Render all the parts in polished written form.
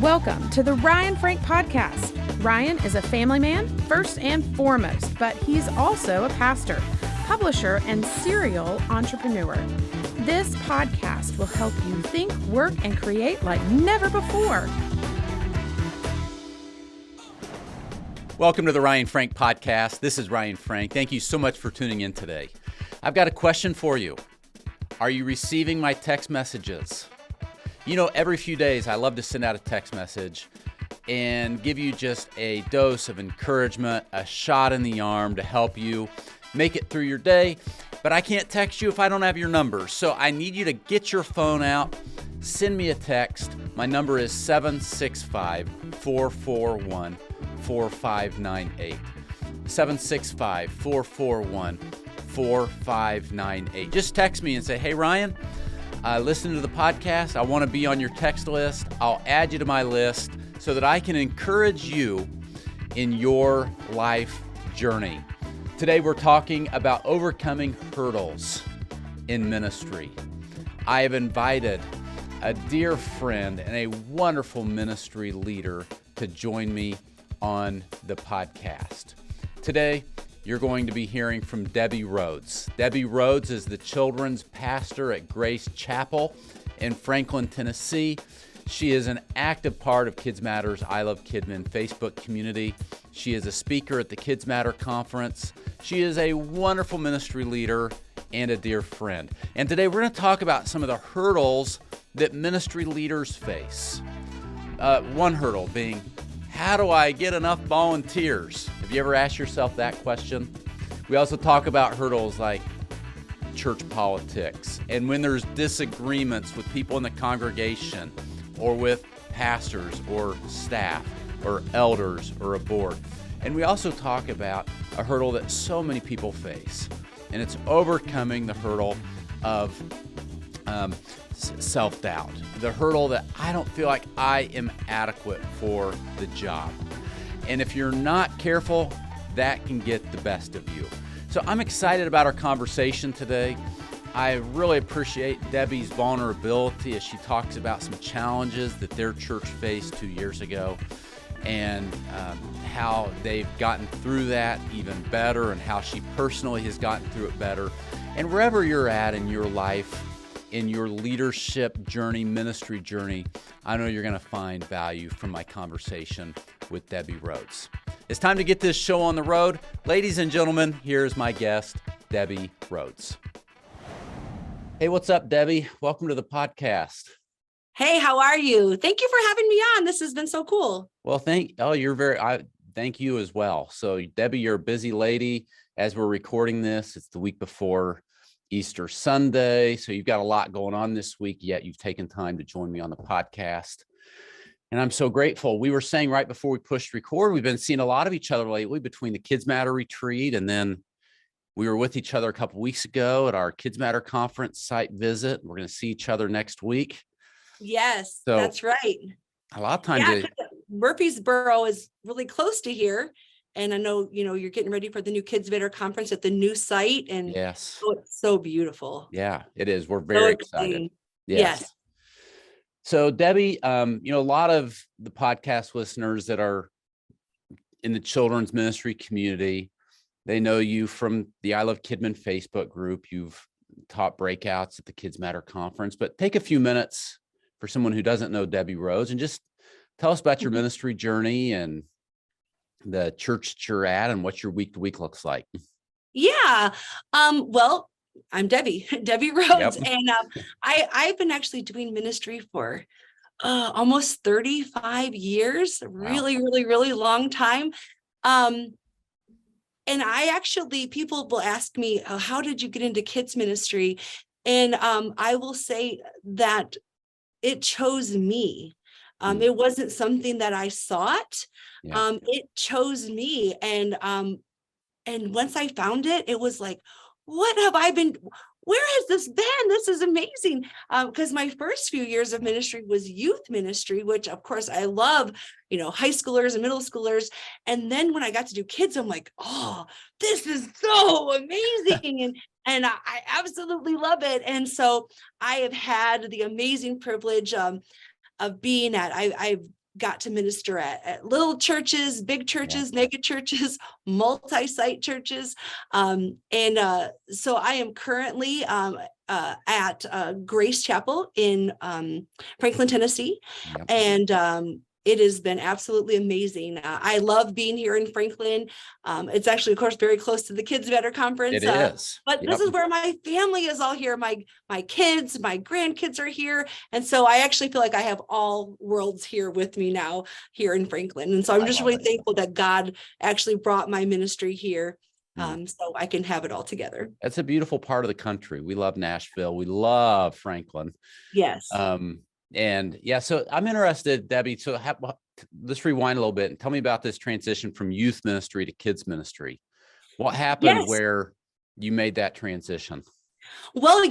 Welcome to the Ryan Frank Podcast. Ryan is a family man, first and foremost, but he's also a pastor, publisher, and serial entrepreneur. This podcast will help you think, work, and create like never before. Welcome to the Ryan Frank Podcast. This is Ryan Frank. Thank you so much for tuning in today. I've got a question for you. Are you receiving my text messages? You know, every few days I love to send out a text message and give you just a dose of encouragement, a shot in the arm to help you make it through your day. But I can't text you if I don't have your number. So I need you to get your phone out, send me a text. My number is 765-441-4598. 765-441-4598. Just text me and say, hey, Ryan, listen to the podcast. I want to be on your text list. I'll add you to my list so that I can encourage you in your life journey. Today, we're talking about overcoming hurdles in ministry. I have invited a dear friend and a wonderful ministry leader to join me on the podcast. Today, you're going to be hearing from Debbie Rhoads. Debbie Rhoads is the children's pastor at Grace Chapel in Franklin, Tennessee. She is an active part of Kids Matter's I Love Kidmin Facebook community. She is a speaker at the Kids Matter conference. She is a wonderful ministry leader and a dear friend. And today we're going to talk about some of the hurdles that ministry leaders face. One hurdle being, how do I get enough volunteers? Have you ever asked yourself that question? We also talk about hurdles like church politics and when there's disagreements with people in the congregation or with pastors or staff or elders or a board. And we also talk about a hurdle that so many people face, and it's overcoming the hurdle of self-doubt, the hurdle that I don't feel like I am adequate for the job. And if you're not careful, that can get the best of you. So I'm excited about our conversation today. I really appreciate Debbie's vulnerability as she talks about some challenges that their church faced 2 years ago and how they've gotten through that even better and how she personally has gotten through it better. And wherever you're at in your life, in your leadership journey, ministry journey, I know you're going to find value from my conversation with Debbie Rhoads. It's time to get this show on the road. Ladies and gentlemen, here's my guest, Debbie Rhoads. Hey, what's up, Debbie? Welcome to the podcast. Hey, how are you? Thank you for having me on. This has been so cool. Well, thank you as well. So, Debbie, you're a busy lady. As we're recording this, it's the week before Easter Sunday. So you've got a lot going on this week, yet you've taken time to join me on the podcast. And I'm so grateful. We were saying right before we pushed record, we've been seeing a lot of each other lately between the Kids Matter retreat, and then we were with each other a couple weeks ago at our Kids Matter conference site visit. We're going to see each other next week. Yes, so that's right. A lot of times. Yeah, Murfreesboro is really close to here. And I know, you're getting ready for the new Kids Matter conference at the new site. And yes, it's so beautiful. Yeah, it is. We're very excited. Yes. So Debbie, a lot of the podcast listeners that are in the children's ministry community, they know you from the I Love Kidmin Facebook group. You've taught breakouts at the Kids Matter conference, but take a few minutes for someone who doesn't know Debbie Rhoads and just tell us about your ministry journey and the church that you're at and what your week to week looks like. Yeah. Well, I'm Debbie Rhoads. Yep. And I've been actually doing ministry for almost 35 years, really, really, really long time. And people will ask me, how did you get into kids ministry? And I will say that it chose me. It wasn't something that I sought. Yeah. It chose me. And once I found it, it was like, where has this been? This is amazing. Because my first few years of ministry was youth ministry, which of course I love, high schoolers and middle schoolers. And then when I got to do kids, I'm like, oh, this is so amazing. And I absolutely love it. And so I have had the amazing privilege of being at, I've got to minister at little churches, big churches, mega churches, multi-site churches. So I am currently at Grace Chapel in Franklin, Tennessee. Yep. And it has been absolutely amazing. I love being here in Franklin. It's actually, of course, very close to the Kids Better Conference. It is. But this is where my family is all here. My kids, my grandkids are here. And so I actually feel like I have all worlds here with me now here in Franklin. And so I'm just really thankful that God actually brought my ministry here. So I can have it all together. That's a beautiful part of the country. We love Nashville. We love Franklin. Yes. And yeah, so I'm interested, Debbie, so let's rewind a little bit and tell me about this transition from youth ministry to kids ministry. What happened where you made that transition? Well,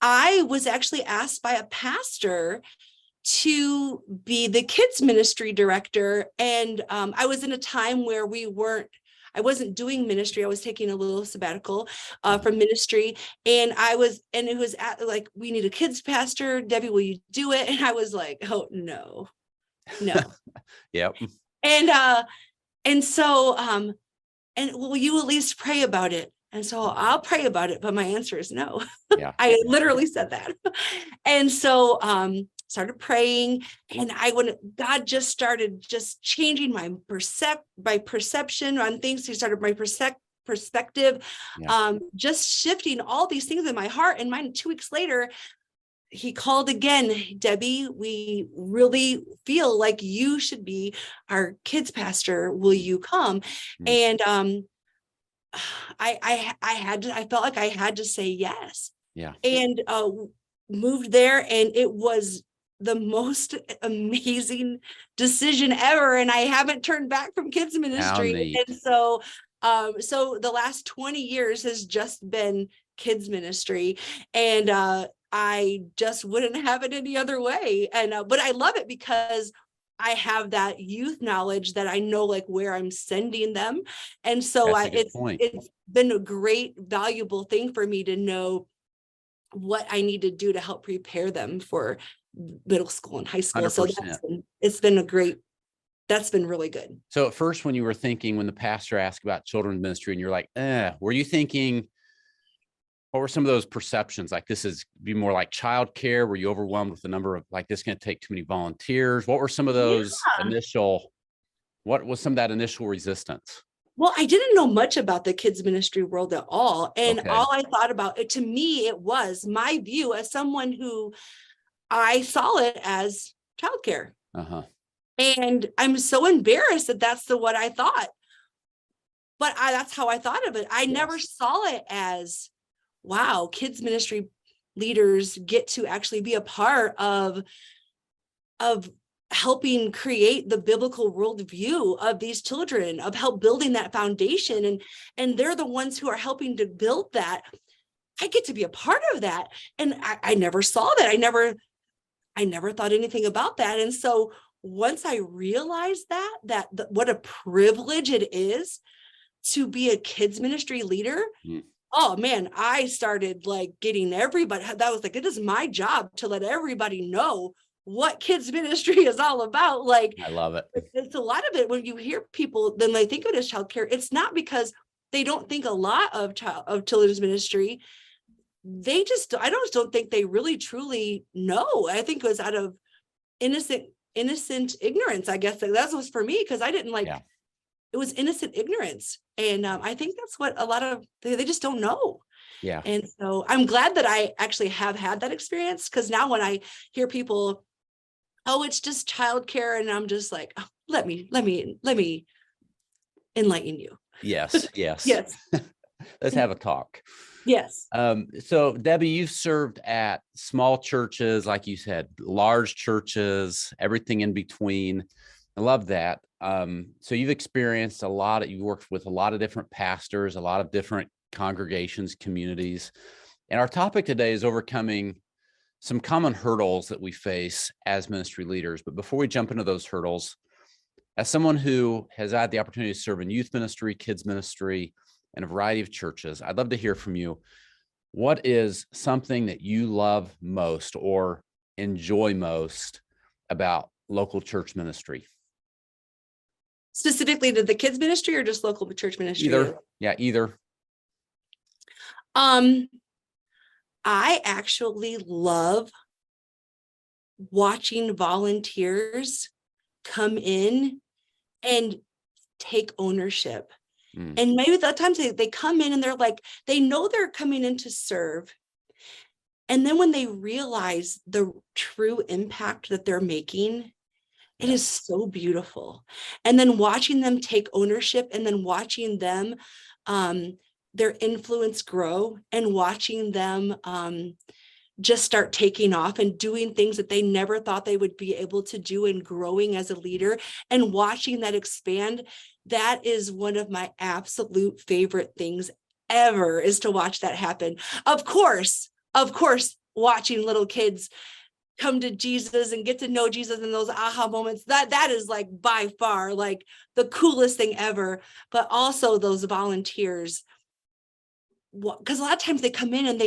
I was actually asked by a pastor to be the kids ministry director. And I was in a time where I wasn't doing ministry. I was taking a little sabbatical from ministry. And it was like, we need a kids pastor. Debbie, will you do it? And I was like, oh, no. Yep. And so, will you at least pray about it? And so I'll pray about it, but my answer is no. Yeah. I literally said that. And so, started praying, and God just started changing my perception on things. He started my perspective, just shifting all these things in my heart and mind. 2 weeks later, he called again. Debbie, we really feel like you should be our kids pastor. Will you come? And I felt like I had to say yes. Yeah. And moved there, and it was the most amazing decision ever. And I haven't turned back from kids ministry. And so the last 20 years has just been kids ministry. And I just wouldn't have it any other way. And but I love it because I have that youth knowledge that I know like where I'm sending them. And so it's been a great, valuable thing for me to know what I need to do to help prepare them for middle school and high school. 100%. So that's been really good. So at first, when you were thinking, when the pastor asked about children's ministry and you're like, were you thinking, what were some of those perceptions? Like, this is be more like childcare? Were you overwhelmed with the number of like, this is going to take too many volunteers? What were some of those what was some of that initial resistance? Well, I didn't know much about the kids ministry world at all. And all I thought about it, to me, it was my view as someone who I saw it as childcare. And I'm so embarrassed that that's what I thought. But that's how I thought of it. I never saw it as, wow, kids ministry leaders get to actually be a part of helping create the biblical worldview of these children, of help building that foundation. And they're the ones who are helping to build that. I get to be a part of that. And I never saw that. I never thought anything about that. And so once I realized that what a privilege it is to be a kids ministry leader, oh man, I started like getting everybody. That was like, it is my job to let everybody know what kids ministry is all about. Like, I love it. It's a lot of it. When you hear people, then they think of it as childcare. It's not because they don't think a lot of children's ministry. I don't think they really truly know. I think it was out of innocent ignorance. I guess that was for me, because I didn't it was innocent ignorance. And I think that's what a lot of, they just don't know. Yeah. And so I'm glad that I actually have had that experience, because now when I hear people, oh, it's just childcare, and I'm just like, oh, let me enlighten you. Yes. Yes. Let's have a talk. Yes. So Debbie, you've served at small churches, like you said, large churches, everything in between. I love that. So you've experienced you worked with a lot of different pastors, a lot of different congregations, communities. And our topic today is overcoming some common hurdles that we face as ministry leaders. But before we jump into those hurdles, as someone who has had the opportunity to serve in youth ministry, kids ministry, and a variety of churches, I'd love to hear from you. What is something that you love most or enjoy most about local church ministry? Specifically to the kids ministry or just local church ministry? Either. Yeah, either. I actually love watching volunteers come in and take ownership. And maybe the times they come in and they're like, they know they're coming in to serve. And then when they realize the true impact that they're making, it is so beautiful. And then watching them take ownership and then watching them, their influence grow and watching them just start taking off and doing things that they never thought they would be able to do and growing as a leader and watching that expand. That is one of my absolute favorite things ever, is to watch that happen. Of course, watching little kids come to Jesus and get to know Jesus in those aha moments, that is like by far like the coolest thing ever. But also those volunteers, because a lot of times they come in and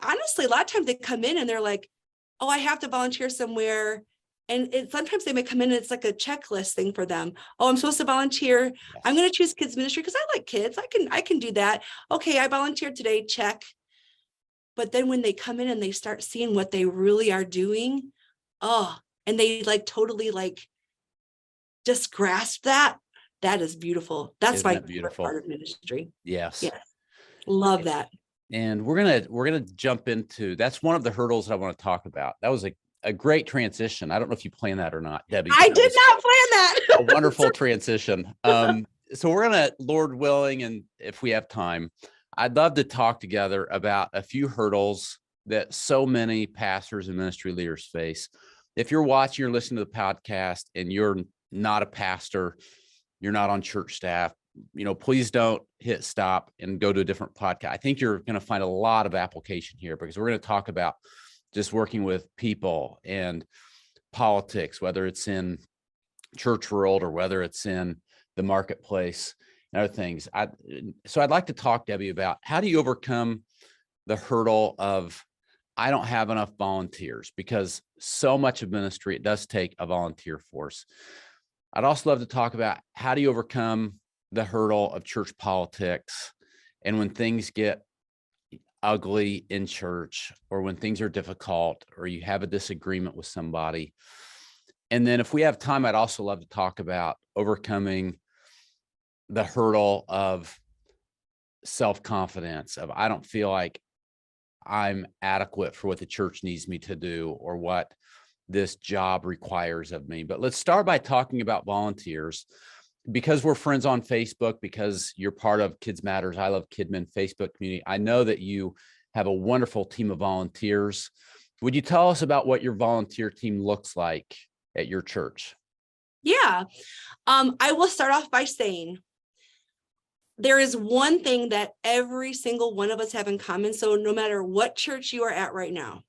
honestly, a lot of times they come in and they're like, oh, I have to volunteer somewhere. And sometimes they may come in and it's like a checklist thing for them. Oh, I'm supposed to volunteer. Yes. I'm going to choose kids ministry because I like kids. I can do that. Okay, I volunteered today, check. But then when they come in and they start seeing what they really are doing, and they like totally like just grasp that is beautiful. That's my favorite part of ministry. Yes. Yes. Love that. And we're gonna jump into, that's one of the hurdles that I want to talk about. That was a great transition. I don't know if you planned that or not, Debbie. I did not plan that. A wonderful transition. So we're gonna, Lord willing, and if we have time, I'd love to talk together about a few hurdles that so many pastors and ministry leaders face. If you're watching or listening to the podcast and you're not a pastor, you're not on church staff, please don't hit stop and go to a different podcast. I think you're going to find a lot of application here, because we're going to talk about just working with people and politics, whether it's in church world or whether it's in the marketplace and other things. So I'd like to talk, Debbie, about how do you overcome the hurdle of, I don't have enough volunteers, because so much of ministry, it does take a volunteer force. I'd also love to talk about how do you overcome the hurdle of church politics, and when things get ugly in church, or when things are difficult, or you have a disagreement with somebody. And then if we have time, I'd also love to talk about overcoming the hurdle of self-confidence, of I don't feel like I'm adequate for what the church needs me to do or what this job requires of me. But let's start by talking about volunteers. Because we're friends on Facebook, because you're part of Kids Matters, I Love Kidmin Facebook community, I know that you have a wonderful team of volunteers. Would you tell us about what your volunteer team looks like at your church? Yeah. I will start off by saying there is one thing that every single one of us have in common. So no matter what church you are at right now,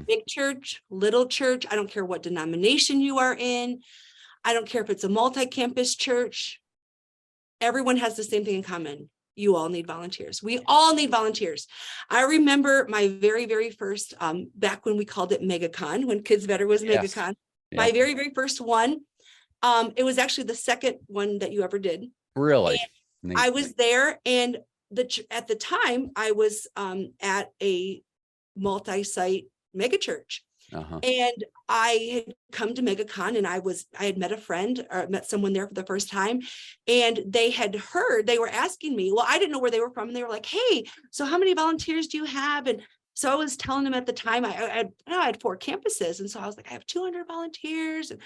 big church, little church, I don't care what denomination you are in, I don't care if it's a multi-campus church, everyone has the same thing in common. You all need volunteers. We all need volunteers. I remember my very, very first, back when we called it MegaCon, when Kids Better was MegaCon, my very, very first one. It was actually the second one that you ever did. Really? I was there, and at the time I was at a multi-site megachurch. And I had come to MegaCon, and I had met a friend, or met someone there for the first time, and they were asking me, well, I didn't know where they were from. And they were like, hey, so how many volunteers do you have? And so I was telling them at the time, I had 4 campuses. And so I was like, I have 200 volunteers and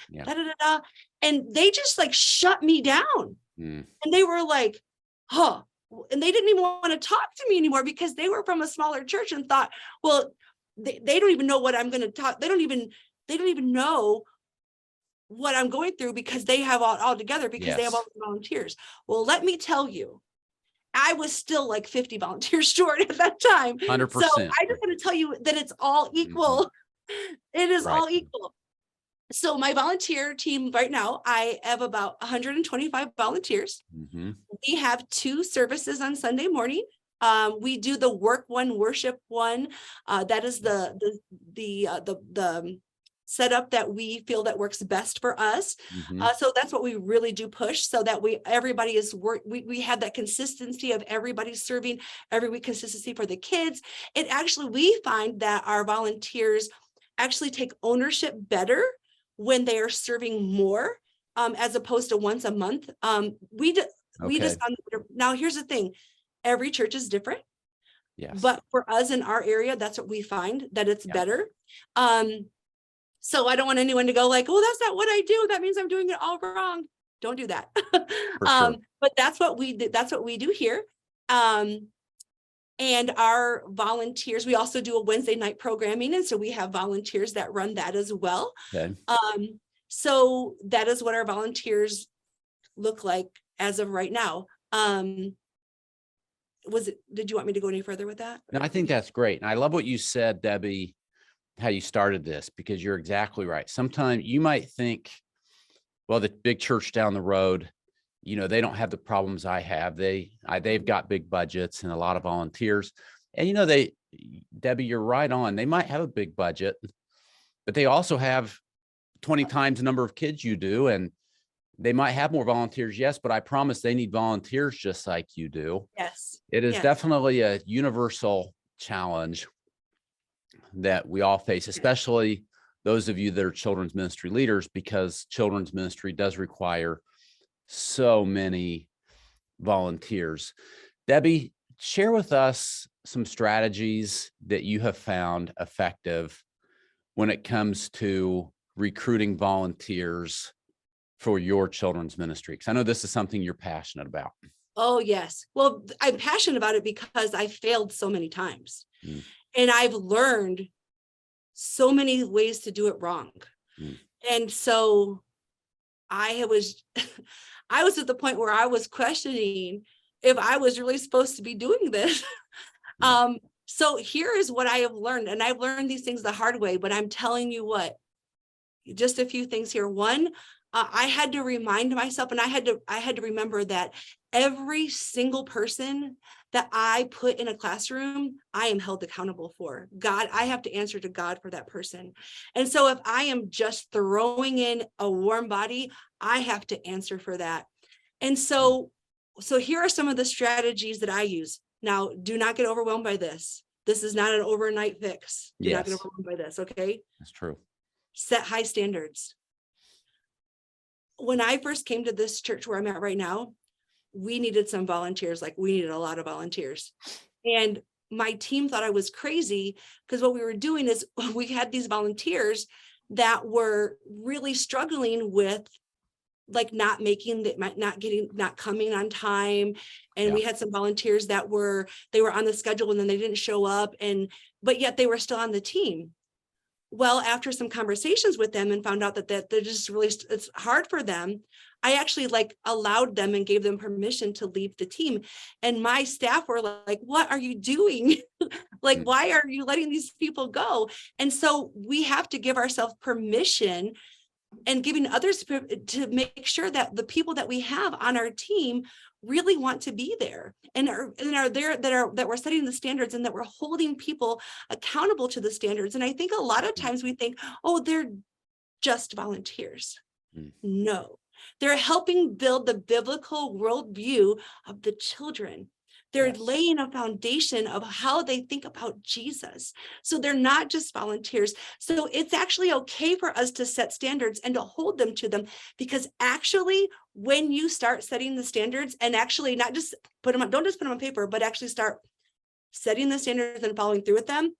And they just like shut me down. And they were like, huh. And they didn't even want to talk to me anymore, because they were from a smaller church and thought, well, they don't even know what I'm going to talk. They don't even know what I'm going through, because they have all together, because they have all the volunteers. Well, let me tell you, I was still like 50 volunteers short at that time. 100%. So I just want to tell you that it's all equal. It is all equal. So my volunteer team right now, I have about 125 volunteers. We have 2 services on Sunday morning. We do the work one, worship one. That is the set up that we feel that works best for us. So that's what we really do push, so that everybody is we have that consistency of everybody serving every week, consistency for the kids. We find that our volunteers actually take ownership better when they are serving more, as opposed to once a month. Now here's the thing, every church is different. Yes. But for us in our area, that's what we find, that it's better. So I don't want anyone to go like, oh, that's not what I do, that means I'm doing it all wrong. Don't do that. For sure. But that's what we do here. And our volunteers, we also do a Wednesday night programming, and so we have volunteers that run that as well. Okay. So that is what our volunteers look like as of right now. Did you want me to go any further with that? No, I think that's great. And I love what you said, Debbie, how you started this, because you're exactly right. Sometimes you might think, well, the big church down the road, they don't have the problems I have. They've got big budgets and a lot of volunteers. And, Debbie, you're right on. They might have a big budget, but they also have 20 times the number of kids you do. And they might have more volunteers. Yes, but I promise they need volunteers just like you do. Yes. It is definitely a universal challenge that we all face, especially those of you that are children's ministry leaders, because children's ministry does require so many volunteers. Debbie, share with us some strategies that you have found effective when it comes to recruiting volunteers for your children's ministry, because I know this is something you're passionate about. Oh, yes. Well, I'm passionate about it because I failed so many times. And I've learned so many ways to do it wrong. And so I was at the point where I was questioning if I was really supposed to be doing this. So here is what I have learned. And I've learned these things the hard way, but I'm telling you what, just a few things here. One, I had to remind myself, and I had to remember that every single person that I put in a classroom, I am held accountable for. God, I have to answer to God for that person. And so if I am just throwing in a warm body, I have to answer for that. And so here are some of the strategies that I use. Now, do not get overwhelmed by this. This is not an overnight fix. Do not get overwhelmed by this, okay? That's true. Set high standards. When I first came to this church where I'm at right now, we needed some volunteers. Like, we needed a lot of volunteers. And my team thought I was crazy, because what we were doing is we had these volunteers that were really struggling with like not coming on time. And we had some volunteers they were on the schedule and then they didn't show up, but yet they were still on the team. Well, after some conversations with them and found out that they're just really, it's hard for them, I actually allowed them and gave them permission to leave the team. And my staff were like, what are you doing? Why are you letting these people go? And so we have to give ourselves permission and giving others to make sure that the people that we have on our team really want to be there and are there, that we're setting the standards and that we're holding people accountable to the standards. And I think a lot of times we think, oh, they're just volunteers. No, they're helping build the biblical worldview of the children. They're laying a foundation of how they think about Jesus. So they're not just volunteers. So it's actually okay for us to set standards and to hold them to them, because actually when you start setting the standards and actually not just put them on, don't just put them on paper, but actually start setting the standards and following through with them,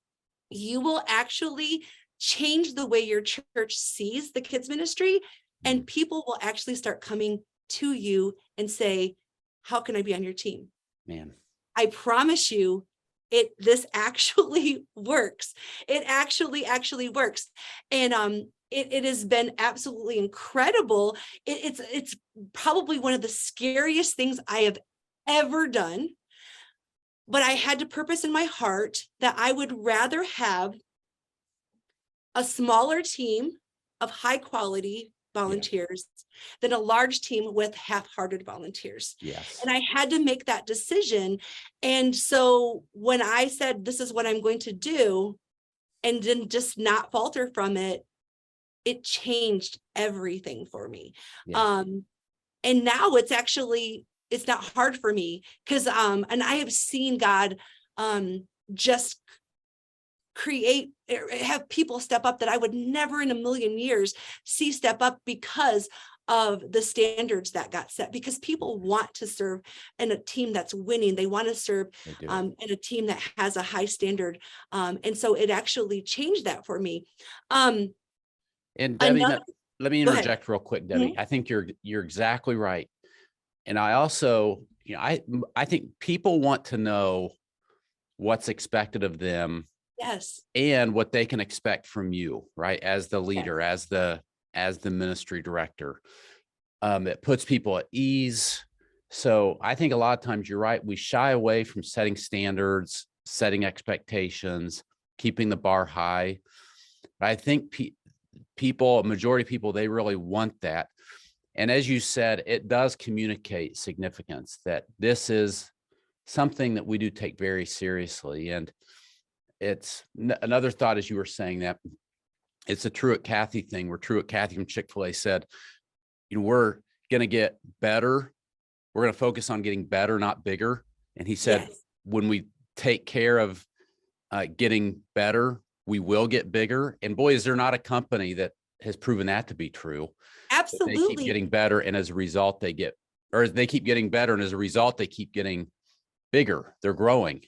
you will actually change the way your church sees the kids ministry, and people will actually start coming to you and say, how can I be on your team? Man, I promise you, this actually works. It actually works. And it has been absolutely incredible. It's probably one of the scariest things I have ever done. But I had to purpose in my heart that I would rather have a smaller team of high quality volunteers than a large team with half-hearted volunteers. Yes. And I had to make that decision. And so when I said, this is what I'm going to do, and then just not falter from it, it changed everything for me. Yeah. And now it's not hard for me because and I have seen God just have people step up that I would never in a million years see step up because of the standards that got set, because people want to serve in a team that's winning. They want to serve They do. in a team that has a high standard. And so it actually changed that for me. Um, And Debbie, another, let me Go ahead. interject real quick, Debbie. I think you're exactly right. And I also, I think people want to know what's expected of them. Yes. And what they can expect from you, right? As the leader, Yes. as the ministry director. It puts people at ease. So I think a lot of times you're right. We shy away from setting standards, setting expectations, keeping the bar high. But I think a majority of people, they really want that. And as you said, it does communicate significance that this is something that we do take very seriously. And it's another thought as you were saying that it's a True at Kathy thing, where True at Kathy from Chick-fil-A said, we're going to get better. We're going to focus on getting better, not bigger. And he said, Yes. when we take care of getting better, we will get bigger. And boy, is there not a company that has proven that to be true. Absolutely. They keep getting better. And as a result, they keep getting better. And as a result, they keep getting bigger. They're growing.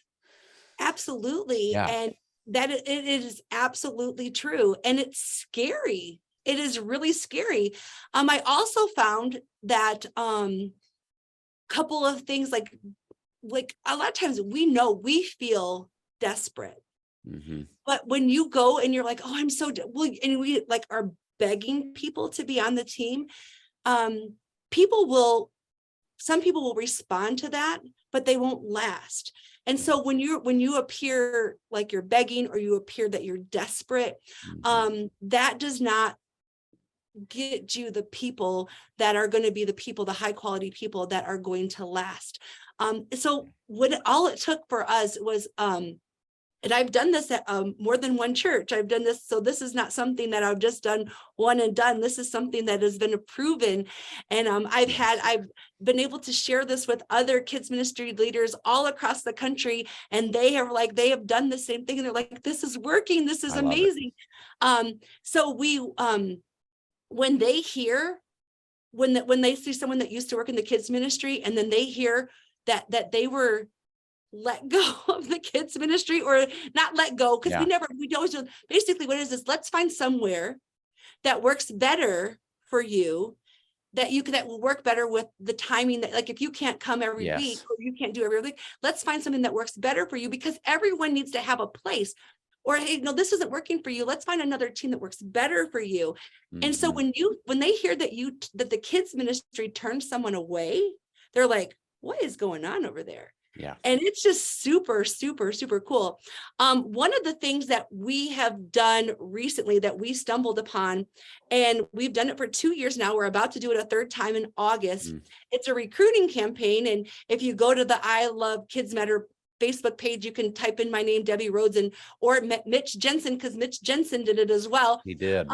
Absolutely. Yeah. And that it is absolutely true. And it's scary. It is really scary. I also found that couple of things like a lot of times we feel desperate. Mm-hmm. But when you go and you're like, oh, I'm so and we like are begging people to be on the team, some people will respond to that, but they won't last. And so when you appear like you're begging, or you appear that you're desperate, that does not get you the people that are going to be the high quality people that are going to last. So all it took for us was, and I've done this at more than one church. I've done this. So this is not something that I've just done one and done. This is something that has been proven. And I've been able to share this with other kids ministry leaders all across the country. And they have done the same thing. And they're like, this is working. This is amazing. So when they see someone that used to work in the kids ministry, and then they hear that they were let go of the kids ministry, or not let go, because we always do. Basically what it is let's find somewhere that works better for you, that will work better with the timing, that like if you can't come every week, or you can't do every week, let's find something that works better for you, because everyone needs to have a place. Or, hey, no, this isn't working for you. Let's find another team that works better for you. Mm-hmm. And so when they hear that the kids ministry turned someone away, they're like, what is going on over there? Yeah. And it's just super, super, super cool. One of the things that we have done recently that we stumbled upon, and we've done it for 2 years now, we're about to do it a third time in August. It's a recruiting campaign. And if you go to the I Love Kids Matter Facebook page, you can type in my name, Debbie Rhoads, or Mitch Jensen, because Mitch Jensen did it as well. He did.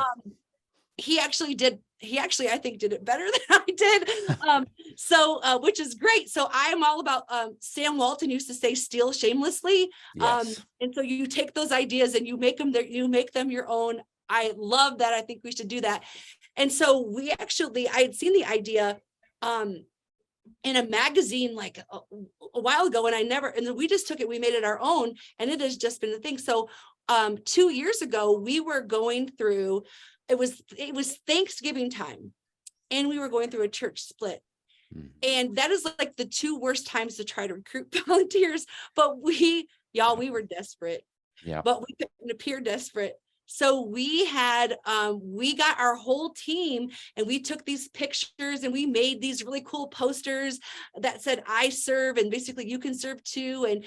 He actually, I think, did it better than I did. So which is great. So I am all about, Sam Walton used to say, steal shamelessly. Yes. And so you take those ideas and you make them your own. I love that. I think we should do that. And so I had seen the idea, in a magazine like a while ago, and we just took it, we made it our own, and it has just been the thing. So 2 years ago, we were going through, it was Thanksgiving time, and we were going through a church split. And that is like the 2 worst times to try to recruit volunteers. But we were desperate, but we couldn't appear desperate. So we got our whole team, and we took these pictures, and we made these really cool posters that said, I serve, and basically you can serve too. And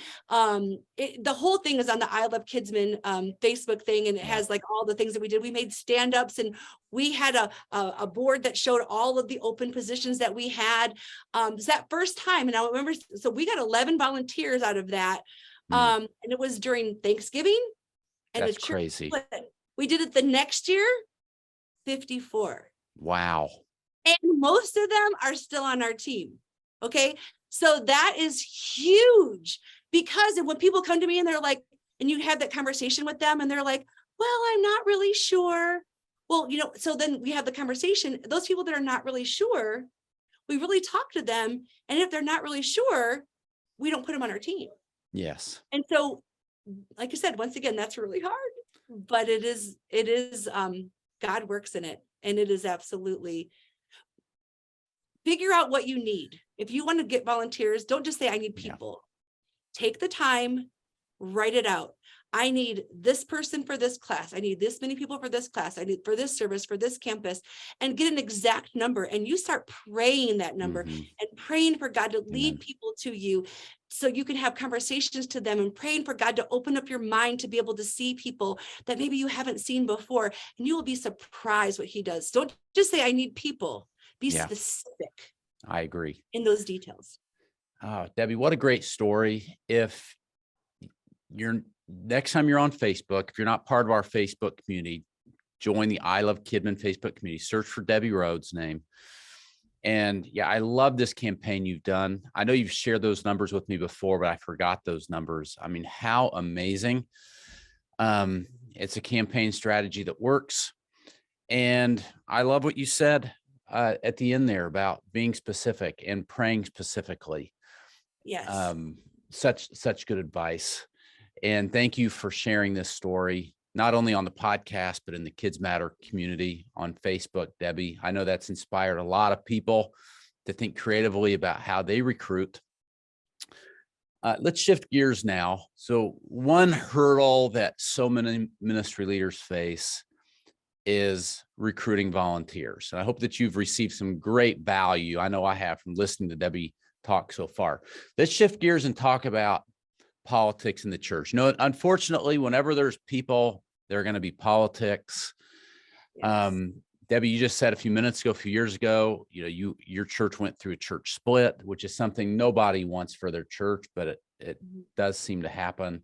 the whole thing is on the I Love Kidsmen Facebook thing. And it has like all the things that we did. We made stand-ups, and we had a board that showed all of the open positions that we had. It's that first time. And I remember, so we got 11 volunteers out of that. And it was during Thanksgiving. And that's crazy. We did it the next year, 54. Wow. And most of them are still on our team. Okay. So that is huge, because when people come to me and they're like, and you have that conversation with them and they're like, well, I'm not really sure. Well, so then we have the conversation. Those people that are not really sure, we really talk to them. And if they're not really sure, we don't put them on our team. Yes. And so, like I said, once again, that's really hard, but it is, God works in it. And it is absolutely, figure out what you need. If you want to get volunteers, don't just say, I need people. Take the time, write it out. I need this person for this class. I need this many people for this class. I need for this service, for this campus, and get an exact number. And you start praying that number and praying for God to lead people to you so you can have conversations to them, and praying for God to open up your mind to be able to see people that maybe you haven't seen before. And you will be surprised what he does. Don't just say, I need people. Be specific. I agree. In those details. Oh, Debbie, what a great story. If you're next time you're on Facebook, if you're not part of our Facebook community, join the I Love Kidmin Facebook community. Search for Debbie Rhoads' name. And yeah, I love this campaign you've done. I know you've shared those numbers with me before, but I forgot those numbers. I mean, how amazing. It's a campaign strategy that works. And I love what you said at the end there about being specific and praying specifically. Yes. Such good advice. And thank you for sharing this story, not only on the podcast, but in the Kids Matter community on Facebook, Debbie. I know that's inspired a lot of people to think creatively about how they recruit. Let's shift gears now. So one hurdle that so many ministry leaders face is recruiting volunteers. And I hope that you've received some great value. I know I have from listening to Debbie talk so far. Let's shift gears and talk about politics in the church. Unfortunately, whenever there's people, there are going to be politics. Yes. Debbie, you just said a few years ago, your church went through a church split, which is something nobody wants for their church, but it does seem to happen.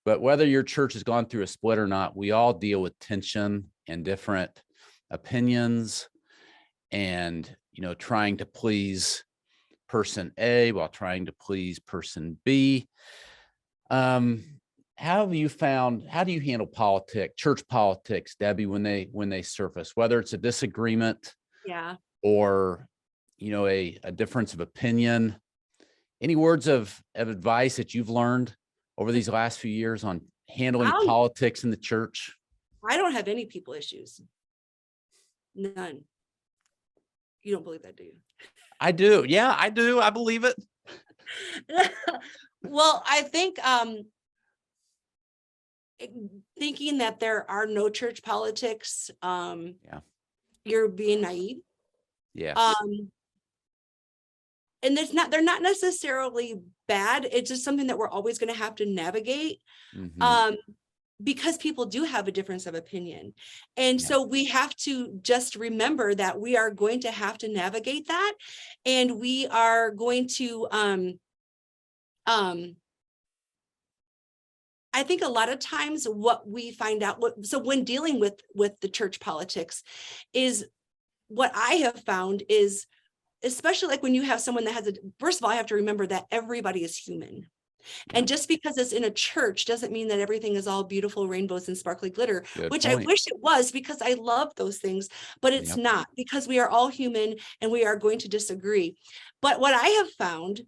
But whether your church has gone through a split or not, we all deal with tension and different opinions, and trying to please person A while trying to please person B. How do you handle church politics, Debbie, when they surface, whether it's a disagreement or, a difference of opinion? Any words of advice that you've learned over these last few years on handling politics in the church? I don't have any people issues. None. You don't believe that, do you? I do. Yeah, I do. I believe it. Well, I think thinking that there are no church politics, you're being naive. Yeah. And they're not necessarily bad. It's just something that we're always going to have to navigate. Because people do have a difference of opinion. And so we have to just remember that we are going to have to navigate that. And we are going to, I think a lot of times what we find out, so when dealing with the church politics, is what I have found is, especially like when you have someone that first of all, I have to remember that everybody is human. And just because it's in a church doesn't mean that everything is all beautiful rainbows and sparkly glitter, which I wish it was, because I love those things, but it's not, because we are all human and we are going to disagree. But what I have found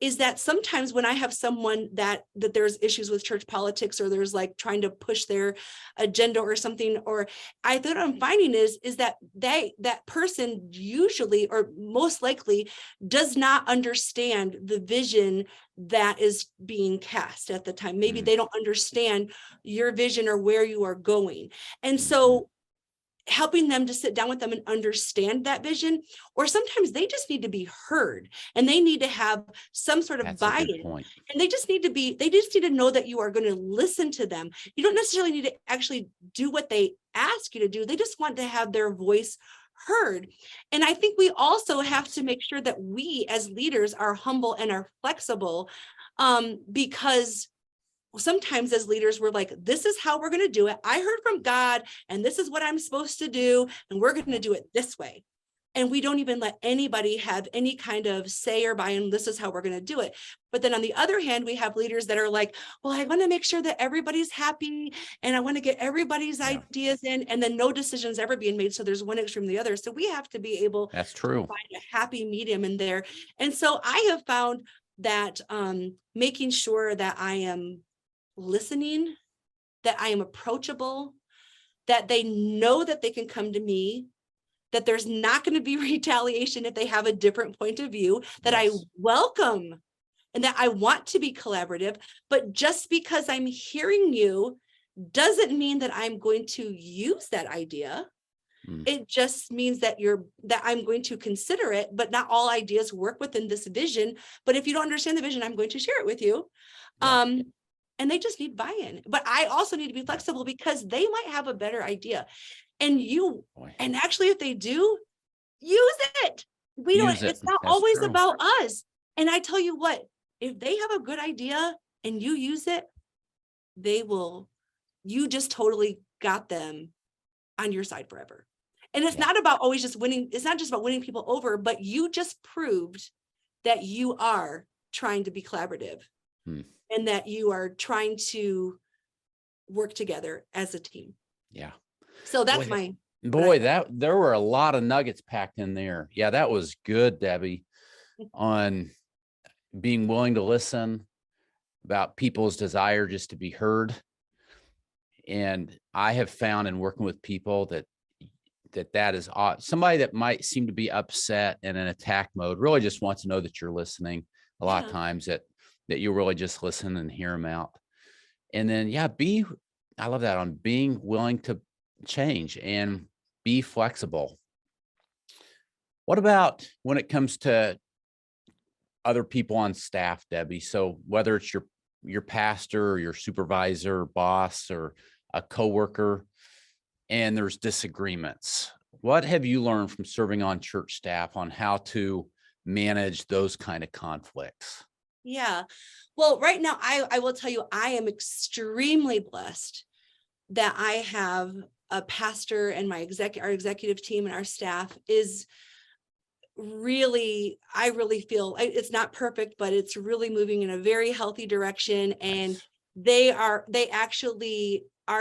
is that sometimes when I have someone that there's issues with church politics, or there's like trying to push their agenda or something, or I think what I'm finding is that that person usually, or most likely, does not understand the vision that is being cast at the time. Maybe they don't understand your vision or where you are going. And so helping them to sit down with them and understand that vision, or sometimes they just need to be heard and they need to have some sort of buy-in, and they just need to know that you are going to listen to them. You don't necessarily need to actually do what they ask you to do. They just want to have their voice heard. And I think we also have to make sure that we as leaders are humble and are flexible, because sometimes as leaders, we're like, this is how we're going to do it. I heard from God, and this is what I'm supposed to do, and we're going to do it this way. And we don't even let anybody have any kind of say or buy-in. This is how we're going to do it. But then on the other hand, we have leaders that are like, well, I want to make sure that everybody's happy, and I want to get everybody's ideas in, and then no decisions ever being made. So there's one extreme to the other. So we have to be able That's true. to find a happy medium in there. And so I have found that making sure that I am listening, that I am approachable, that they know that they can come to me, that there's not going to be retaliation if they have a different point of view, that I welcome, and that I want to be collaborative. But just because I'm hearing you doesn't mean that I'm going to use that idea. It just means that I'm going to consider it, but not all ideas work within this vision. But if you don't understand the vision, I'm going to share it with you. And they just need buy-in. But I also need to be flexible, because they might have a better idea. And actually, if they do, use it. It's not always about us. And I tell you what, if they have a good idea and you use it, you just totally got them on your side forever. And it's not about always just winning. It's not just about winning people over, but you just proved that you are trying to be collaborative and that you are trying to work together as a team. Yeah. So that's there were a lot of nuggets packed in there. Yeah, that was good, Debbie, on being willing to listen, about people's desire just to be heard. And I have found in working with people that is somebody that might seem to be upset and in attack mode really just wants to know that you're listening. A lot of times that you really just listen and hear them out. And then, I love that, on being willing to change and be flexible. What about when it comes to other people on staff, Debbie? So whether it's your pastor or your supervisor or boss or a coworker, and there's disagreements, what have you learned from serving on church staff on how to manage those kind of conflicts? Yeah. Well, right now, I will tell you, I am extremely blessed that I have a pastor, and our executive team and our staff is really, I really feel it's not perfect, but it's really moving in a very healthy direction. And our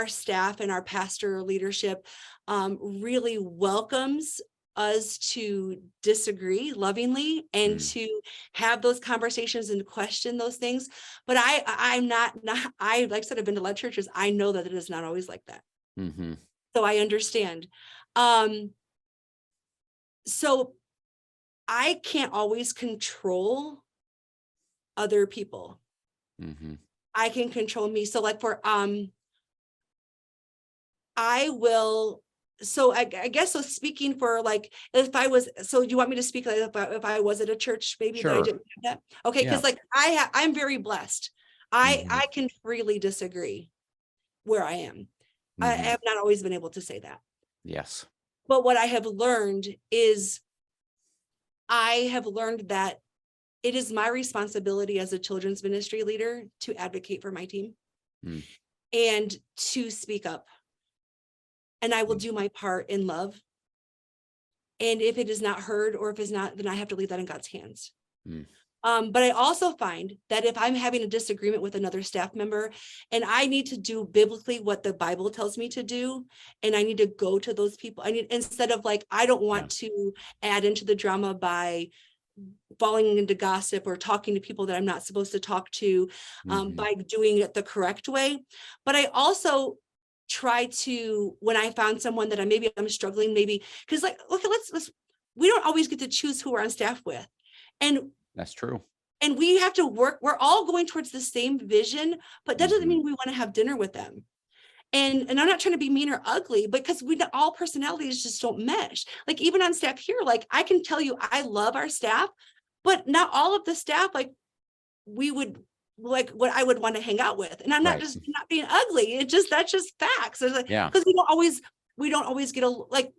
staff and our pastor leadership really welcomes us to disagree lovingly and to have those conversations and question those things. But I'm not, like I said, I've been to a lot of churches. I know that it is not always like that. So I understand. So I can't always control other people. I can control me. So like I guess, so speaking for like, so do you want me to speak like if I was at a church, maybe that I didn't have that? Okay. Cause like I'm very blessed. I can freely disagree where I am. I have not always been able to say that. Yes. But what I have learned is that it is my responsibility as a children's ministry leader to advocate for my team and to speak up. And I will do my part in love. And if it is not heard, or if it's not, then I have to leave that in God's hands. But I also find that if I'm having a disagreement with another staff member and I need to do biblically what the Bible tells me to do, and I need to go to those people, instead of like, I don't want to add into the drama by falling into gossip or talking to people that I'm not supposed to talk to, by doing it the correct way. But I also try to, when I found someone that I'm struggling, maybe, because like, okay, we don't always get to choose who we're on staff with. And that's true. And we have to work. We're all going towards the same vision, but that doesn't mean we want to have dinner with them. And I'm not trying to be mean or ugly, because all personalities just don't mesh. Like even on staff here, like I can tell you, I love our staff, but not all of the staff, like we would like what I would want to hang out with. And I'm not just not being ugly. That's just facts. There's like, because we don't always get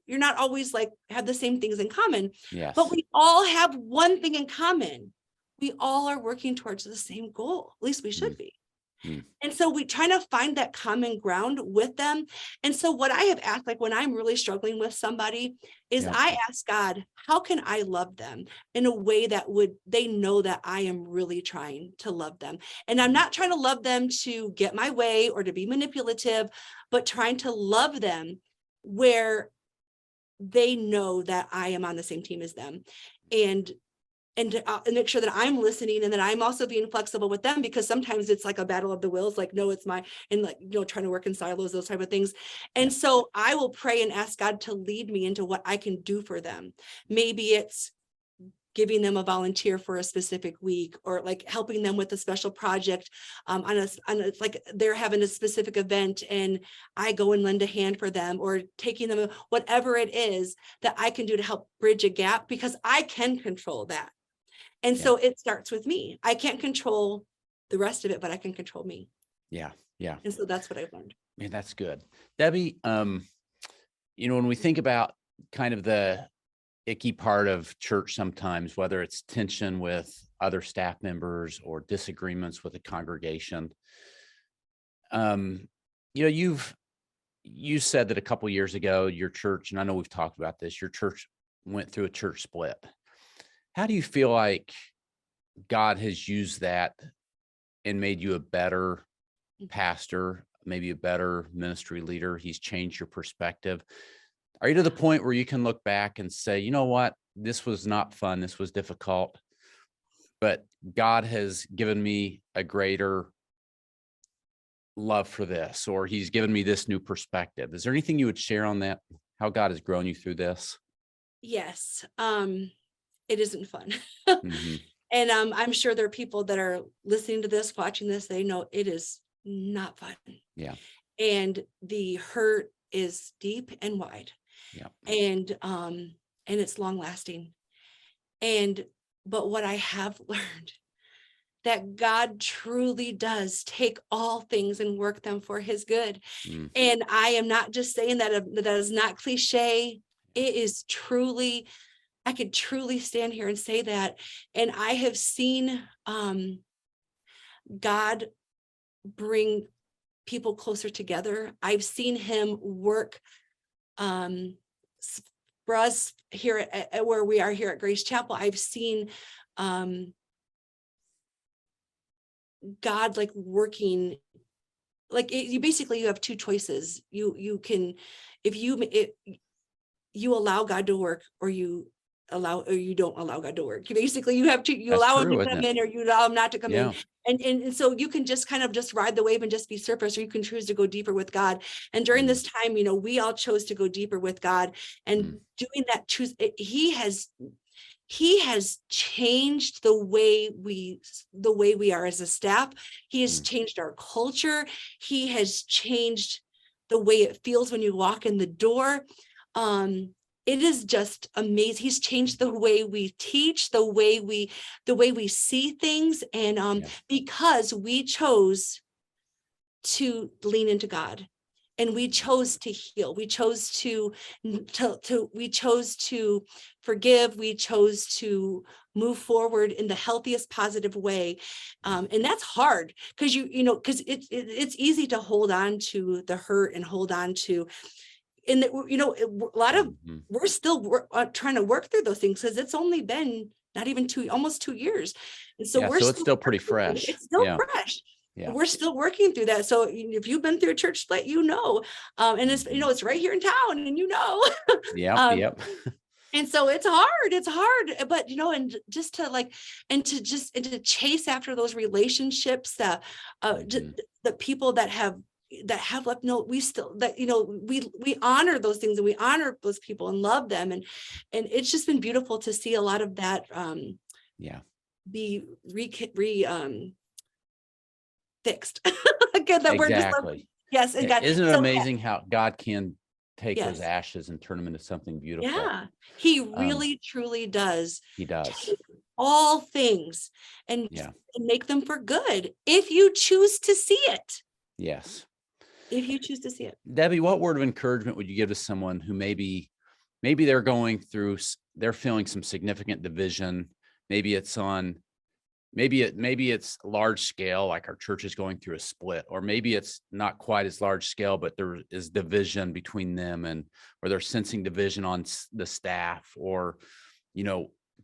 you're not always like have the same things in common. Yes. But we all have one thing in common. We all are working towards the same goal. At least we should be. Mm. And so we try to find that common ground with them. And so what I have asked, like when I'm really struggling with somebody, is Yep. I ask God, how can I love them in a way that they know that I am really trying to love them? And I'm not trying to love them to get my way or to be manipulative, but trying to love them where they know that I am on the same team as them. And make sure that I'm listening, and that I'm also being flexible with them, because sometimes it's like a battle of the wills, like, no, it's my, and like, trying to work in silos, those type of things. And so I will pray and ask God to lead me into what I can do for them. Maybe it's giving them a volunteer for a specific week, or like helping them with a special project like they're having a specific event and I go and lend a hand for them, or taking them, whatever it is that I can do to help bridge a gap, because I can control that. And so it starts with me. I can't control the rest of it, but I can control me. Yeah. Yeah. And so that's what I've learned. Man, that's good. Debbie, when we think about kind of the icky part of church sometimes, whether it's tension with other staff members or disagreements with the congregation, you said that a couple of years ago, your church, and I know we've talked about this, your church went through a church split. How do you feel like God has used that and made you a better pastor, maybe a better ministry leader? He's changed your perspective. Are you to the point where you can look back and say, you know what, this was not fun, this was difficult, but God has given me a greater love for this, or he's given me this new perspective? Is there anything you would share on that? How God has grown you through this? Yes. It isn't fun. Mm-hmm. And I'm sure there are people that are listening to this, watching this, they know it is not fun. Yeah. And the hurt is deep and wide. Yeah. And it's long lasting. But what I have learned, that God truly does take all things and work them for his good. Mm. And I am not just saying that is not cliche. It is truly, I could truly stand here and say that. And I have seen God bring people closer together. I've seen him work for us here at where we are here at Grace Chapel. I've seen God like working, like you basically, you have two choices. You can, if you allow God to work, or you don't allow God to work. Basically, you have to, you That's allow him true, to come isn't it? in, or you allow him not to come Yeah. in. And so you can just kind of just ride the wave and just be surface, or you can choose to go deeper with God. And during this time, we all chose to go deeper with God, and doing that he has changed the way we are as a staff. He has changed our culture. He has changed the way it feels when you walk in the door. It is just amazing. He's changed the way we teach, the way we see things. And because we chose to lean into God, and we chose to heal, we chose to forgive, we chose to move forward in the healthiest, positive way. And that's hard, because because it's easy to hold on to the hurt and hold on to, and a lot of we're still trying to work through those things, because it's only been not even almost 2 years. And so so it's still pretty fresh. It's still fresh. Yeah. We're still working through that. So if you've been through a church split, and it's, it's right here in town, and Yep. And so it's hard, but and just to to chase after those relationships, that the people that have left, we still, that we honor those things, and we honor those people and love them, and it's just been beautiful to see a lot of that be fixed. Again, that we're just yes. And God, isn't it amazing how God can take those ashes and turn them into something beautiful? Yeah, he really truly does. He does take all things and make them for good, if you choose to see it. Yes. If you choose to see it. Debbie, what word of encouragement would you give to someone who maybe they're feeling some significant division? Maybe it's on maybe it's large scale, like our church is going through a split, or maybe it's not quite as large scale, but there is division between them, or they're sensing division on the staff, or,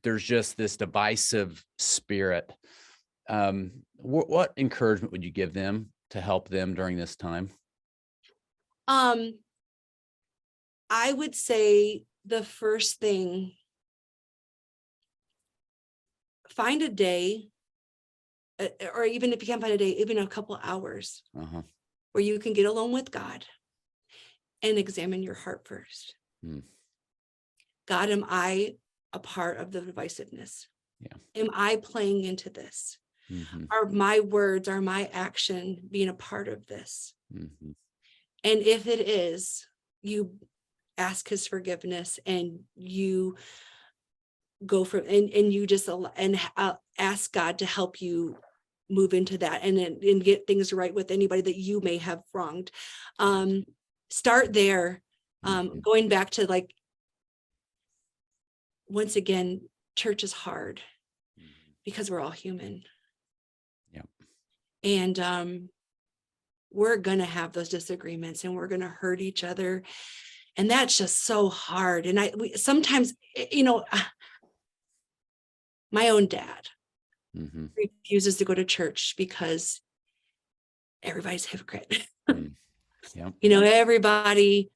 there's just this divisive spirit. What encouragement would you give them to help them during this time? I would say the first thing, find a day, or even if you can't find a day, even a couple hours where you can get alone with God and examine your heart first. God, am I a part of the divisiveness? Yeah. Am I playing into this? Are my words, are my action being a part of this? And if it is, you ask his forgiveness, and you go for, and you just ask God to help you move into that, and get things right with anybody that you may have wronged. Start there. Going back to, like, once again, church is hard because we're all human. And we're going to have those disagreements, and we're going to hurt each other. And that's just so hard. And sometimes, my own dad refuses to go to church because everybody's hypocrite. Everybody,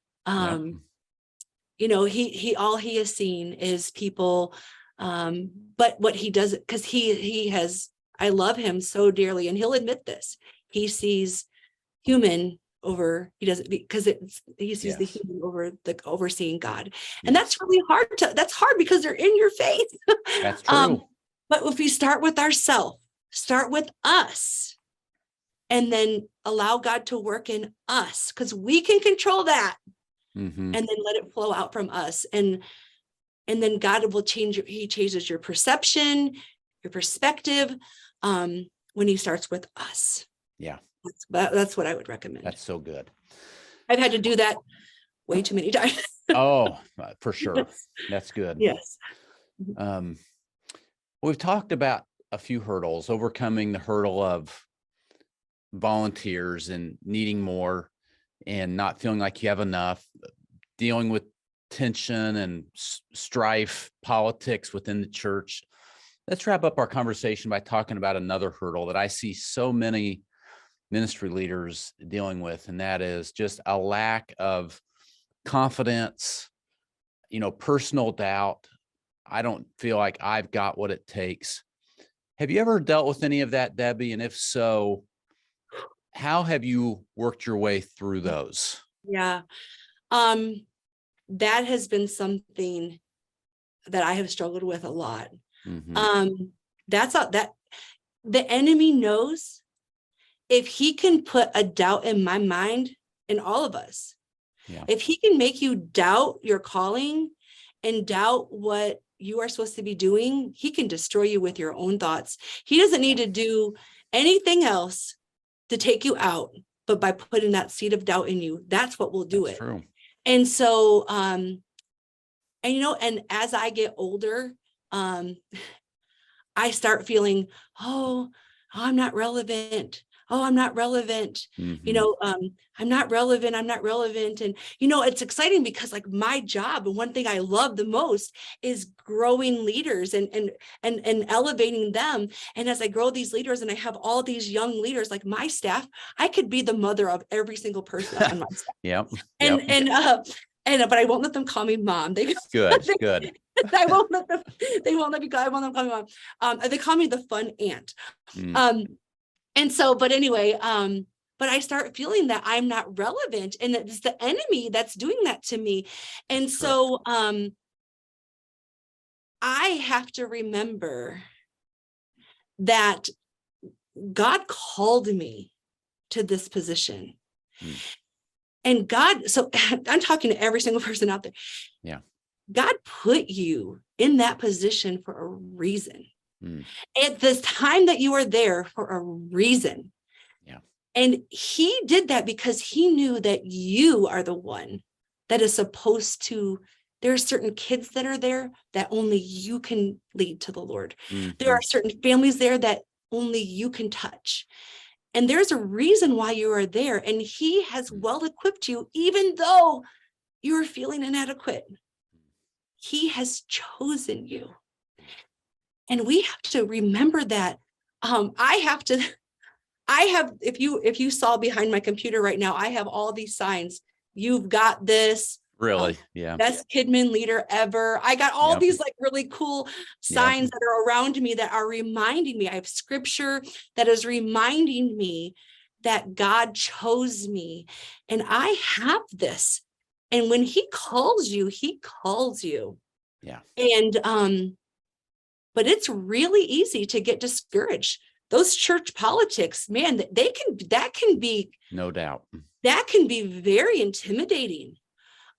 he all he has seen is people. But what he does, because I love him so dearly, and he'll admit this. He sees human over, he doesn't, because he sees the human over the overseeing God. And that's really hard that's hard because they're in your face. That's true. But if we start with ourselves, start with us, and then allow God to work in us, because we can control that, and then let it flow out from us. And then God will he changes your perception, your perspective, when he starts with us. Yeah. That's what I would recommend. That's so good. I've had to do that way too many times. Oh, for sure. Yes. That's good. Yes. We've talked about a few hurdles, overcoming the hurdle of volunteers and needing more and not feeling like you have enough, dealing with tension and strife, politics within the church. Let's wrap up our conversation by talking about another hurdle that I see so many ministry leaders dealing with, and that is just a lack of confidence, personal doubt. I don't feel like I've got what it takes. Have you ever dealt with any of that, Debbie? And if so, how have you worked your way through those? Yeah. That has been something that I have struggled with a lot. That the enemy knows, if he can put a doubt in my mind, in all of us, if he can make you doubt your calling and doubt what you are supposed to be doing, he can destroy you with your own thoughts. He doesn't need to do anything else to take you out, but by putting that seed of doubt in you, that's what will do it. True. And so, and as I get older, I start feeling, I'm not relevant. I'm not relevant. I'm not relevant. I'm not relevant. And, it's exciting because, like, my job, and one thing I love the most is growing leaders and elevating them. And as I grow these leaders and I have all these young leaders, like my staff, I could be the mother of every single person on my staff. But I won't let them call me mom. Good. I won't let them call me mom. They call me the fun aunt. And so, but anyway, but I start feeling that I'm not relevant, and it's the enemy that's doing that to me. And so, I have to remember that God called me to this position. And God, so I'm talking to every single person out there. Yeah. God put you in that position for a reason. At this time that you are there for a reason. Yeah. And he did that because he knew that you are the one that is supposed to There are certain kids that are there that only you can lead to the Lord. Mhm. There are certain families there that only you can touch. And there's a reason why you are there. And he has well equipped you, even though you're feeling inadequate. He has chosen you. And we have to remember that. If you saw behind my computer right now, I have all these signs. You've got this. Really? Yeah. Best Kidman leader ever. I got all these like really cool signs that are around me that are reminding me. I have scripture that is reminding me that God chose me, and I have this. And when he calls you, he calls you. Yeah. And but it's really easy to get discouraged. Those church politics, man, that can be, no doubt, that can be very intimidating.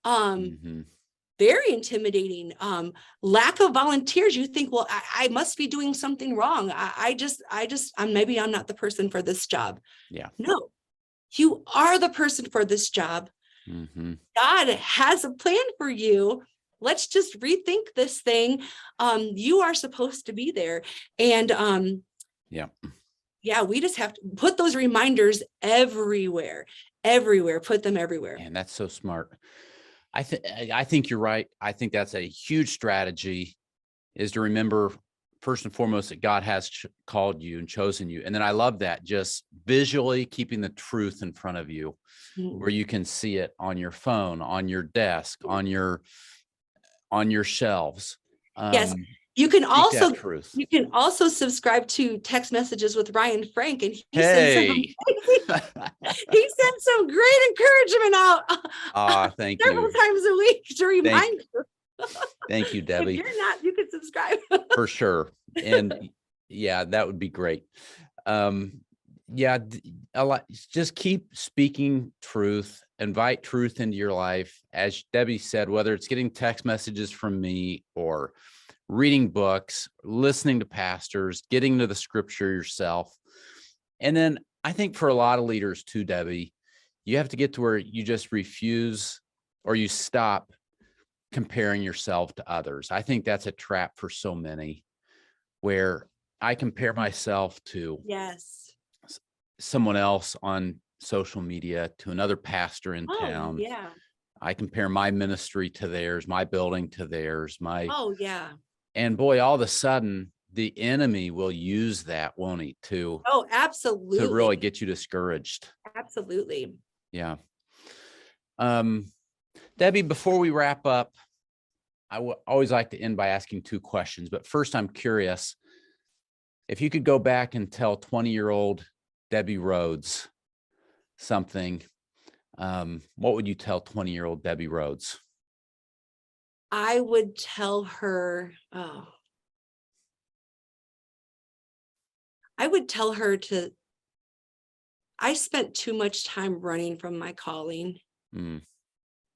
Very intimidating. Lack of volunteers. You think, well, I must be doing something wrong. Maybe I'm not the person for this job. Yeah. No, you are the person for this job. God has a plan for you. Let's just rethink this thing. You are supposed to be there. And we just have to put those reminders everywhere, put them everywhere. And that's so smart. I think you're right. I think that's a huge strategy, is to remember first and foremost that God has called you and chosen you. And then I love that, just visually keeping the truth in front of you, where you can see it on your phone, on your desk, on your shelves. Yes. You can also subscribe to Text Messages with Ryan Frank, and he sent some great encouragement out. Thank several you. times a week to remind you. Thank you, Debbie. If you're not, you can subscribe. For sure. And that would be great. Just keep speaking truth, invite truth into your life. As Debbie said, whether it's getting text messages from me or reading books, listening to pastors, getting to the scripture yourself. And then I think for a lot of leaders too, Debbie, you have to get to where you just refuse, or you stop comparing yourself to others. I think that's a trap for so many, where I compare myself to someone else on social media, to another pastor in town. Yeah. I compare my ministry to theirs, my building to theirs, and boy, all of a sudden the enemy will use that, won't he, absolutely, to really get you discouraged. Absolutely. Yeah. Debbie, before we wrap up, I always like to end by asking two questions, but first I'm curious, if you could go back and tell 20-year-old Debbie Rhoads something, what would you tell 20-year-old Debbie Rhoads? I would tell her, I spent too much time running from my calling,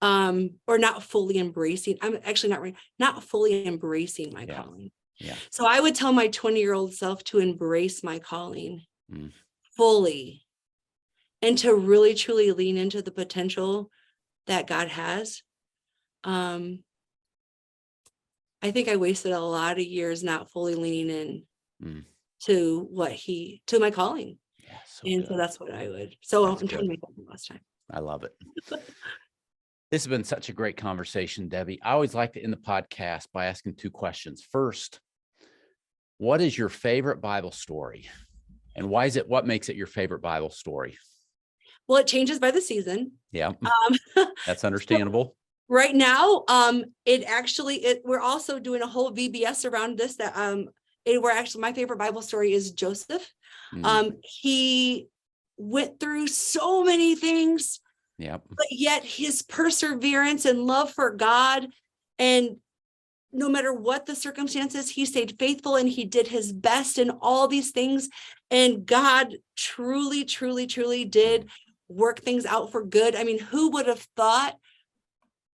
or not fully embracing. I'm actually not fully embracing my calling. Yeah. So I would tell my 20-year-old self to embrace my calling fully, and to really, truly lean into the potential that God has. I think I wasted a lot of years not fully leaning in to my calling. Yeah, so that's what I would. So I'm trying to make that the last time. I love it. This has been such a great conversation, Debbie. I always like to end the podcast by asking two questions. First, what is your favorite Bible story? And what makes it your favorite Bible story? Well, it changes by the season. Yeah. That's understandable. Right now, we're also doing a whole VBS around this, that my favorite Bible story is Joseph. He went through so many things, but yet his perseverance and love for God, and no matter what the circumstances, he stayed faithful and he did his best in all these things. And God truly, truly, truly did work things out for good. I mean, who would have thought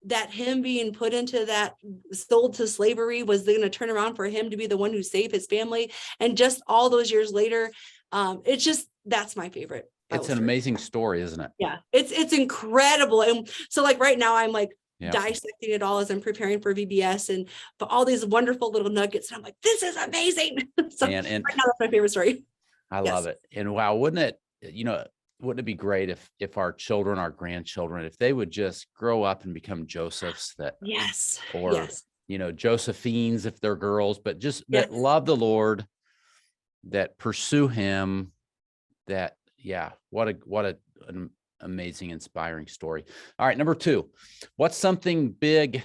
that him being put into that, sold to slavery, was going to turn around for him to be the one who saved his family? And just all those years later, that's my favorite. It's an amazing story, isn't it? Yeah, it's incredible. And so like right now I'm like, dissecting it all as I'm preparing for VBS and all these wonderful little nuggets. And I'm like, this is amazing. So and right now, that's my favorite story. I love it. And wow, wouldn't it be great if our children, our grandchildren, if they would just grow up and become Josephs or Josephines if they're girls, but just that love the Lord, that pursue him, that, what an amazing, inspiring story. All right. Number 2, what's something big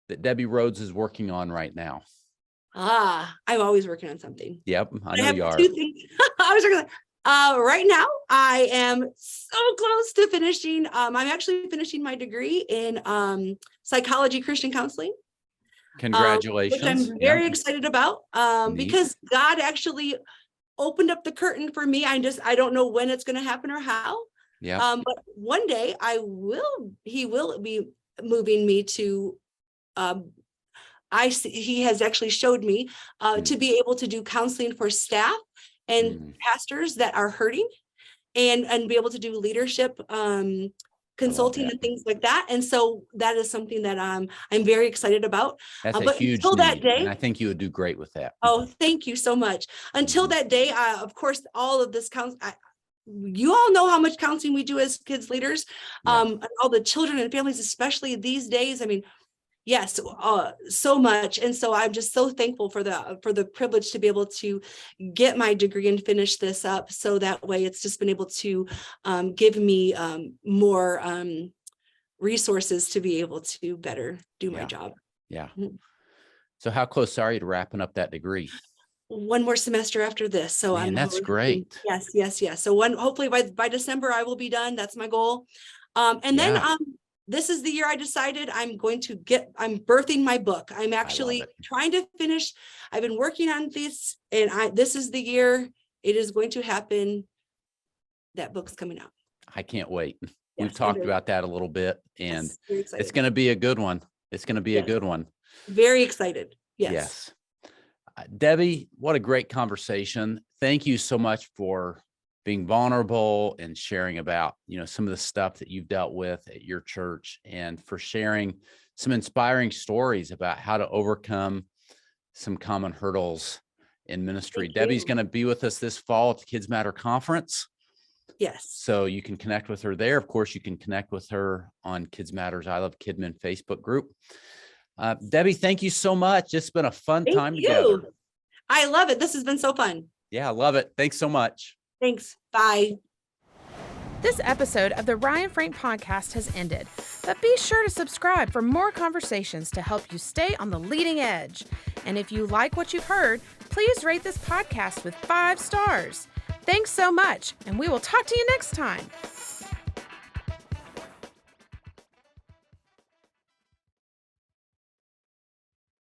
that Debbie Rhoads is working on right now? I'm always working on something. Yep. I know you are. 2 things. I was working right now, I am so close to finishing. I'm actually finishing my degree in psychology, Christian counseling. Congratulations. Which I'm very excited about because God actually opened up the curtain for me. I don't know when it's going to happen or how. Yeah. But one day he will be moving me to, he has actually showed me to be able to do counseling for staff and pastors that are hurting and be able to do leadership consulting and things like that. And so that is something that I'm very exciid about. That's but a huge until need, that day, and I think you would do great with that. Oh, thank you so much. Until that day, of course, all of this you all know how much counseling we do as kids leaders, and all the children and families, especially these days. I mean, yes, so much. And so I'm just so thankful for the privilege to be able to get my degree and finish this up. So that way it's just been able to give me more resources to be able to better do my job. Yeah. So how close are you to wrapping up that degree? One more semester after this. So that's great. Yes. So hopefully by December I will be done. That's my goal. Then this is the year I decided I'm birthing my book. I'm actually trying to finish. I've been working on this, and this is the year it is going to happen. That book's coming out. I can't wait. We've talked about that a little bit, and it's going to be a good one. It's going to be a good one. Very excited. Yes. Debbie, what a great conversation. Thank you so much for being vulnerable and sharing about, some of the stuff that you've dealt with at your church, and for sharing some inspiring stories about how to overcome some common hurdles in ministry. Debbie's going to be with us this fall at the Kids Matter Conference. Yes. So you can connect with her there. Of course, you can connect with her on Kids Matters I Love Kidmin Facebook group. Debbie, thank you so much. It's been a fun time together. I love it. This has been so fun. Yeah, I love it. Thanks so much. Thanks. Bye. This episode of the Ryan Frank Podcast has ended, but be sure to subscribe for more conversations to help you stay on the leading edge. And if you like what you've heard, please rate this podcast with 5 stars. Thanks so much, and we will talk to you next time.